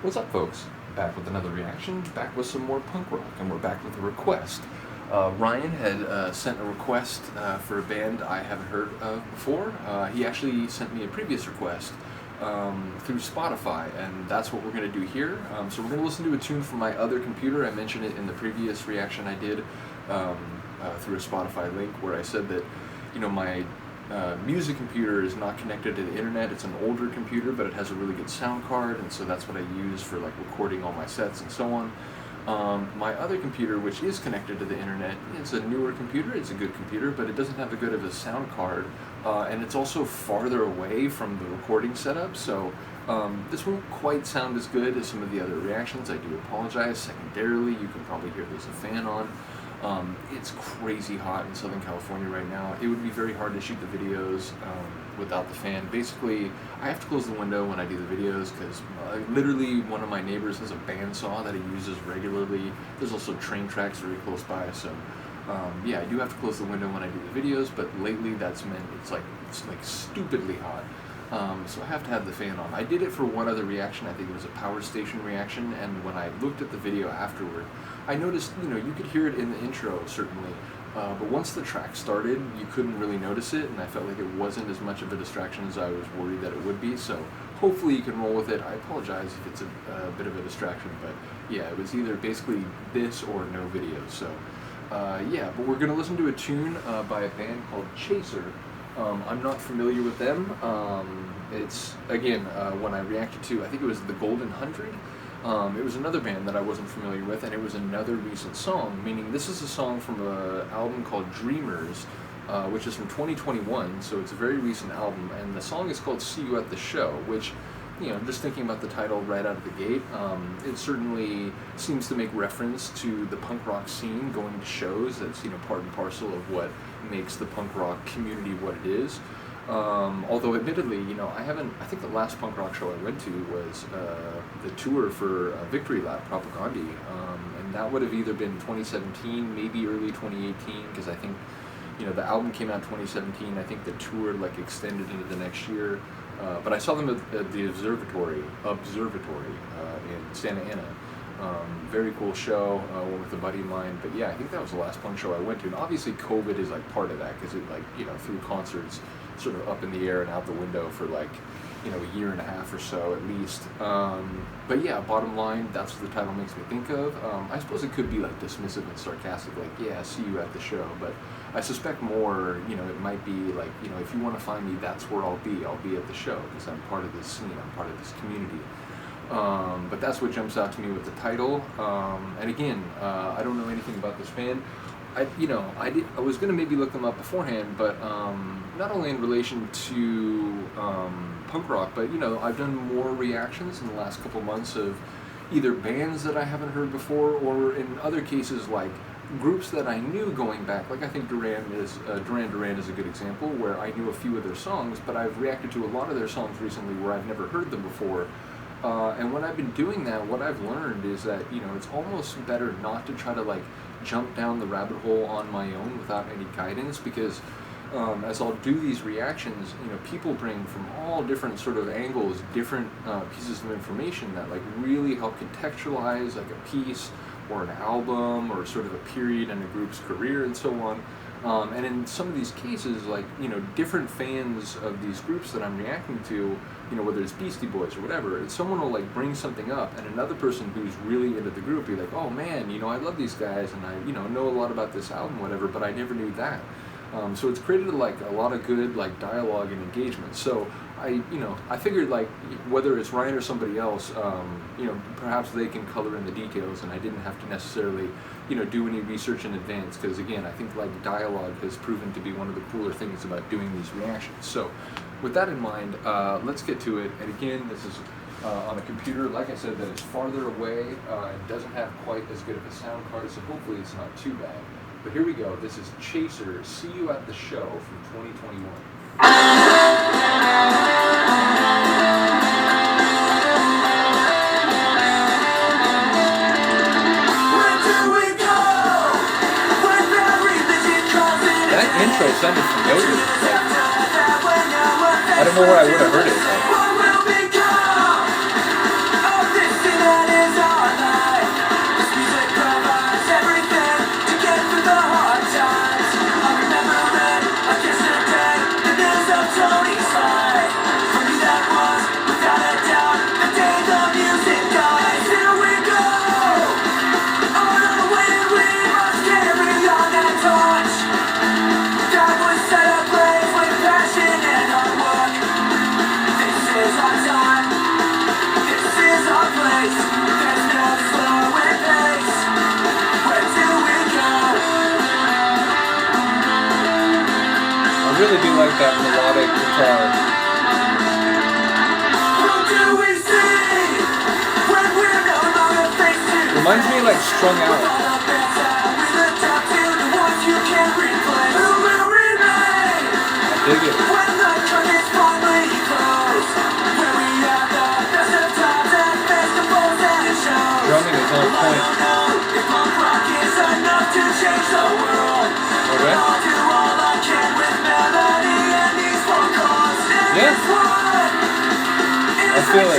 What's up, folks? Back with another reaction, back with some more punk rock, and we're back with a request. Ryan had sent a request for a band I haven't heard of before. He actually sent me a previous request through Spotify, and that's what we're going to do here. So we're going to listen to a tune from my other computer. I mentioned it in the previous reaction I did through a Spotify link where I said that, you know, my music computer is not connected to the internet. It's an older computer, but it has a really good sound card, and so that's what I use for like recording all my sets and so on. My other computer, which is connected to the internet, it's a newer computer. It's a good computer, but it doesn't have a good of a sound card, and it's also farther away from the recording setup, so this won't quite sound as good as some of the other reactions. I do apologize. Secondarily, you can probably hear there's a fan on. It's crazy hot in Southern California right now. It would be very hard to shoot the videos without the fan. Basically, I have to close the window when I do the videos because literally one of my neighbors has a bandsaw that he uses regularly. There's also train tracks very close by, so yeah, I do have to close the window when I do the videos, but lately that's meant it's like stupidly hot. So I have to have the fan on. I did it for one other reaction. I think it was a power station reaction, and when I looked at the video afterward, I noticed, you know, you could hear it in the intro, certainly, but once the track started, you couldn't really notice it, and I felt like it wasn't as much of a distraction as I was worried that it would be, so hopefully you can roll with it. I apologize if it's a bit of a distraction, but yeah, it was either basically this or no video, so yeah, but we're going to listen to a tune by a band called Chaser. I'm not familiar with them. It's, again, when I reacted to, I think it was The Golden 100, it was another band that I wasn't familiar with, and it was another recent song, meaning this is a song from an album called Dreamers, which is from 2021, so it's a very recent album, and the song is called See You at the Show, which, you know, just thinking about the title right out of the gate, it certainly seems to make reference to the punk rock scene, going to shows. That's, you know, part and parcel of what makes the punk rock community what it is. Although admittedly, you know, I think the last punk rock show I went to was the tour for Victory Lap, Propagandhi, and that would have either been 2017, maybe early 2018, because I think, you know, the album came out in 2017, I think the tour like extended into the next year, but I saw them at the Observatory in Santa Ana. Very cool show, went with a buddy of mine, but yeah, I think that was the last punk show I went to, and obviously COVID is like part of that, because it, like, you know, threw concerts sort of up in the air and out the window for like, you know, a year and a half or so at least. But yeah, bottom line, that's what the title makes me think of. I suppose it could be like dismissive and sarcastic, like, yeah, see you at the show, but I suspect more, you know, it might be like, you know, if you want to find me, that's where I'll be at the show, because I'm part of this scene, I'm part of this community. But that's what jumps out to me with the title. And again, I don't know anything about this band. I was going to maybe look them up beforehand, but not only in relation to punk rock, but, you know, I've done more reactions in the last couple months of either bands that I haven't heard before, or in other cases like groups that I knew going back. Like I think Duran Duran is a good example, where I knew a few of their songs, but I've reacted to a lot of their songs recently where I've never heard them before. And when I've been doing that, what I've learned is that, you know, it's almost better not to try to like jump down the rabbit hole on my own without any guidance, because as I'll do these reactions, you know, people bring from all different sort of angles, different pieces of information that like really help contextualize like a piece or an album or sort of a period in a group's career and so on. And in some of these cases, like, you know, different fans of these groups that I'm reacting to, you know, whether it's Beastie Boys or whatever, and someone will like bring something up, and another person who's really into the group be like, oh man, you know, I love these guys, and I, you know a lot about this album, whatever, but I never knew that. So it's created like a lot of good like dialogue and engagement. So I figured like whether it's Ryan or somebody else, you know, perhaps they can color in the details, and I didn't have to necessarily, you know, do any research in advance, because again, I think like dialogue has proven to be one of the cooler things about doing these reactions. So with that in mind, let's get to it. And again, this is on a computer, like I said, that is farther away and doesn't have quite as good of a sound card, so hopefully it's not too bad. But here we go. This is Chaser, See You at the Show from 2021. That intro sounded familiar. Like, I don't know where I would have heard it. Like, that melodic guitar. Reminds me of like Strung Out. I dig it. Drumming is on point. Okay. Yeah. I feel it.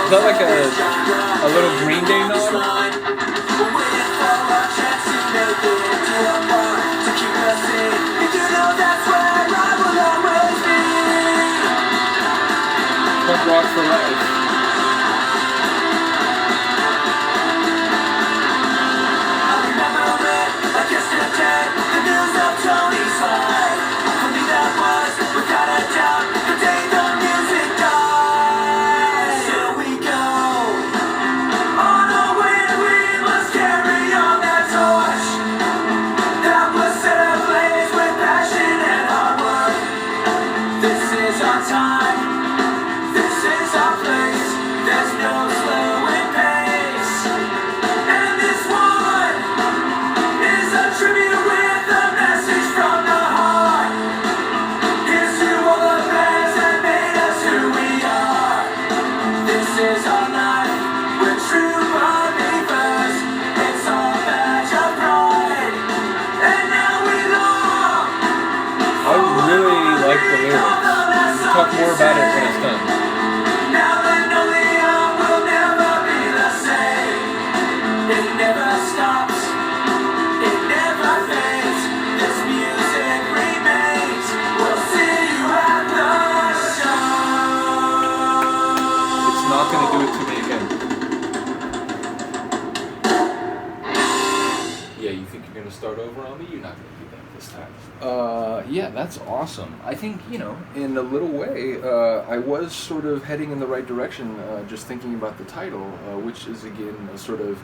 Is that like a little Green Day nod? Punk rock for life. Talk more about it when it's done. Now that will never be the same. It never stops. It never fades. This music remains. We'll see you at the show. It's not gonna do it to me again. Yeah, you think you're gonna start over on me? You're not gonna do that this time. Yeah, that's awesome. I think, in a little way, I was sort of heading in the right direction, just thinking about the title, which is, again, a sort of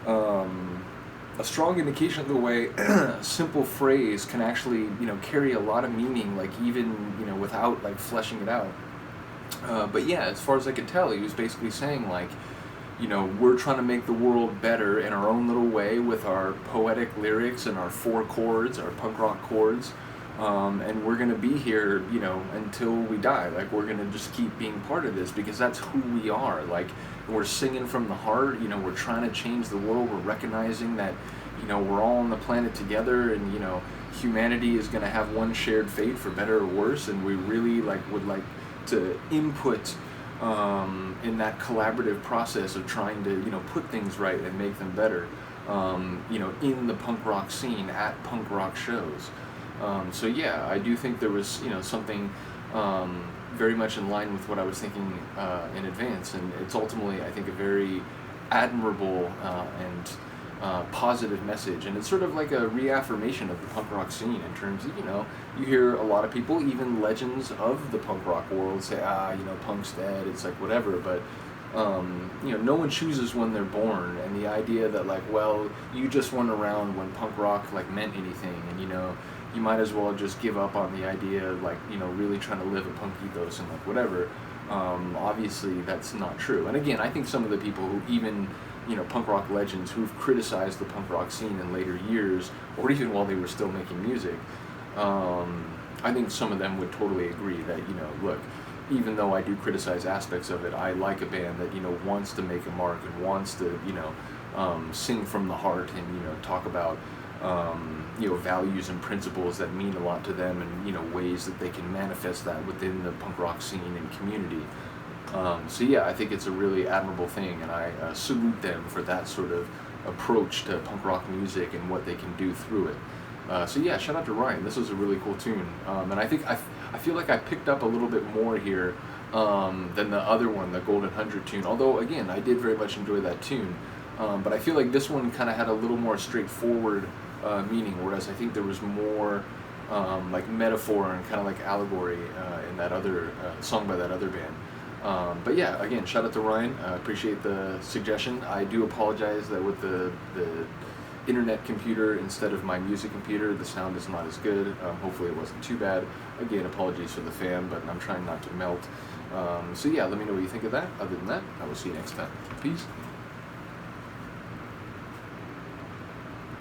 a strong indication of the way a simple phrase can actually, carry a lot of meaning, like even, without, like, fleshing it out. But yeah, as far as I could tell, he was basically saying, like, we're trying to make the world better in our own little way with our poetic lyrics and our 4 chords, our punk rock chords, and we're going to be here, until we die. Like, we're going to just keep being part of this because that's who we are. Like, we're singing from the heart, we're trying to change the world. We're recognizing that, we're all on the planet together, and, humanity is going to have one shared fate for better or worse, and we really, would like to input in that collaborative process of trying to, put things right and make them better, in the punk rock scene, at punk rock shows. So yeah, I do think there was, something very much in line with what I was thinking in advance, and it's ultimately, I think, a very admirable and positive message, and it's sort of like a reaffirmation of the punk rock scene in terms of, you hear a lot of people, even legends of the punk rock world, say, punk's dead, it's like whatever, but no one chooses when they're born, and the idea that, like, well, you just weren't around when punk rock, like, meant anything, and, you might as well just give up on the idea of, like, really trying to live a punk ethos and, like, whatever. Obviously, that's not true. And again, I think some of the people who even, punk rock legends who've criticized the punk rock scene in later years, or even while they were still making music, I think some of them would totally agree that, look, even though I do criticize aspects of it, I like a band that, wants to make a mark and wants to, sing from the heart and, talk about, values and principles that mean a lot to them, and, ways that they can manifest that within the punk rock scene and community. So yeah, I think it's a really admirable thing, and I salute them for that sort of approach to punk rock music and what they can do through it. So yeah, shout out to Ryan. This was a really cool tune, and I think I feel like I picked up a little bit more here than the other one, the Golden 100 tune. Although again, I did very much enjoy that tune, but I feel like this one kind of had a little more straightforward meaning, whereas I think there was more like metaphor and kind of like allegory in that other song by that other band. But yeah, again, shout out to Ryan. Appreciate the suggestion. I do apologize that with the internet computer instead of my music computer, the sound is not as good. Hopefully it wasn't too bad. Again, apologies for the fan, but I'm trying not to melt. So yeah, let me know what you think of that. Other than that, I will see you next time. Peace.